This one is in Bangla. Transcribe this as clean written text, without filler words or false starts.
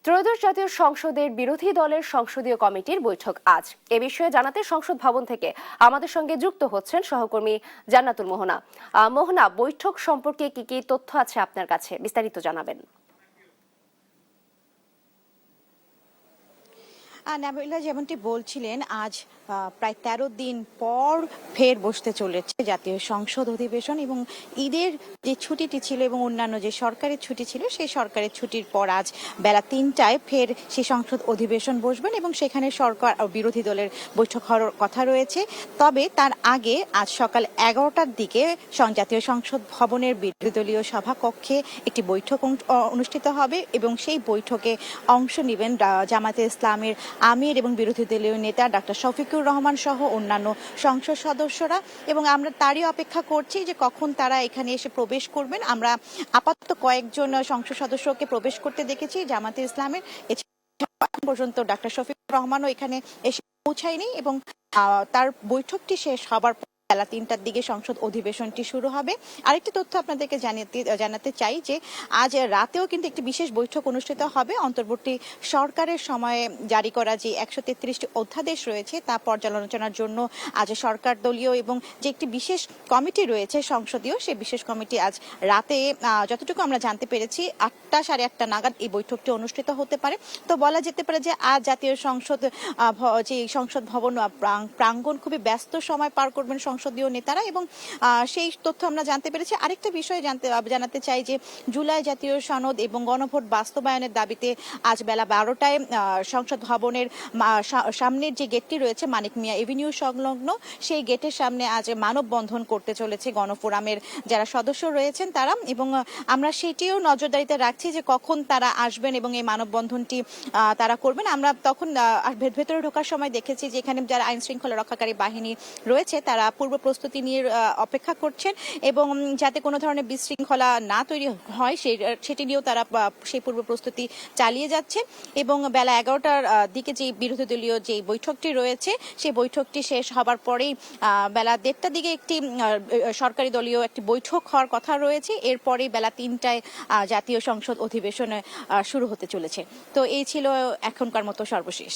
ত্রয়োদশ জাতীয় সংসদের বিরোধী দলের সংসদীয় কমিটির বৈঠক আজ। এ বিষয়ে জানাতে সংসদ ভবন থেকে আমাদের সঙ্গে যুক্ত হচ্ছেন সহকর্মী জান্নাতুল মোহনা। মোহনা, বৈঠক সম্পর্কে কি কি তথ্য আছে আপনার কাছে, বিস্তারিত জানাবেন। নাবিলা যেমনটি বলছিলেন, আজ প্রায় ১৩ দিন পর ফের বসতে চলেছে জাতীয় সংসদ অধিবেশন, এবং ঈদের যে ছুটিটি ছিল এবং অন্যান্য যে সরকারি ছুটি ছিল সেই সরকারি ছুটির পর আজ বেলা ৩টায় ফের সেই সংসদ অধিবেশন বসবেন এবং সেখানে সরকার ও বিরোধী দলের বৈঠক হওয়ার কথা রয়েছে। তবে তার আগে আজ সকাল ১১টার দিকে জাতীয় সংসদ ভবনের বিরোধী দলীয় সভাকক্ষে একটি বৈঠক অনুষ্ঠিত হবে এবং সেই বৈঠকে অংশ নেবেন জামায়াতে ইসলামের আমির এবং বিরোধী দলীয় নেতা ডাক্তার শফিকুর রহমান সহ অন্যান্য সংসদ সদস্যরা, এবং আমরা তারই অপেক্ষা করছি যে কখন তারা এখানে এসে প্রবেশ করবেন। আমরা আপাতত কয়েকজন সংসদ সদস্যকে প্রবেশ করতে দেখেছি জামায়াতে ইসলামের। এখন পর্যন্ত ডাক্তার শফিকুর রহমানও এখানে এসে পৌঁছায়নি এবং তার বৈঠকটি শেষ হবার বেলা ৩টার দিকে সংসদ অধিবেশনটি শুরু হবে। আরেকটি তথ্য আপনাদেরকে জানাতে চাই যে আজ রাতেও কিন্তু একটি বিশেষ বৈঠক অনুষ্ঠিত হবে। অন্তর্বর্তী সরকারের সময়ে জারি করা যে ১৩৩টি অধ্যাদেশ রয়েছে তা পর্যালোচনার জন্য আজ সরকার দলীয় এবং যে একটি বিশেষ কমিটি রয়েছে সংসদীয়, সেই বিশেষ কমিটি আজ রাতে, যতটুকু আমরা জানতে পেরেছি, ৮টা সাড়ে ৮টা নাগাদ এই বৈঠকটি অনুষ্ঠিত হতে পারে। তো বলা যেতে পারে যে আজ জাতীয় সংসদ ভবন প্রাঙ্গণ খুবই ব্যস্ত সময় পার করবেন সংসদীয় নেতারা, এবং সেই তথ্য আমরা জানতে পেরেছি। আরেকটা বিষয় জানাতে চাই যে জুলাই জাতীয় সনদ এবং গণভোট বাস্তবায়নের দাবিতে আজ বেলা ১২টায় সংসদ ভবনের সামনের যে গেটটি রয়েছে মানিক মিয়া এভিনিউ সংলগ্ন, সেই গেটের সামনে আজ মানববন্ধন করতে চলেছে গণফোরামের যারা সদস্য রয়েছেন তারা, এবং আমরা সেটিও নজরদারিতে রাখছি যে কখন তারা আসবেন এবং এই মানববন্ধনটি তারা করবেন। আমরা তখন ভেতরে ঢোকার সময় দেখেছি যে এখানে যারা আইন শৃঙ্খলা রক্ষাকারী বাহিনী রয়েছে তারা পূর্ব প্রস্তুতি নিয়ে অপেক্ষা করছেন, এবং যাতে কোনো ধরনের বিশৃঙ্খলা না তৈরি হয় সেটি নিয়েও তারা সেই পূর্ব প্রস্তুতি চালিয়ে যাচ্ছে। এবং বেলা ১১টার দিকে যে বিরোধী দলীয় যে বৈঠকটি রয়েছে সেই বৈঠকটি শেষ হবার পরেই বেলা ১:৩০টার দিকে একটি সরকারি দলীয় একটি বৈঠক হওয়ার কথা রয়েছে। এরপরেই বেলা ৩টায় জাতীয় সংসদ অধিবেশনে শুরু হতে চলেছে। তো এই ছিল এখনকার মতো সর্বশেষ।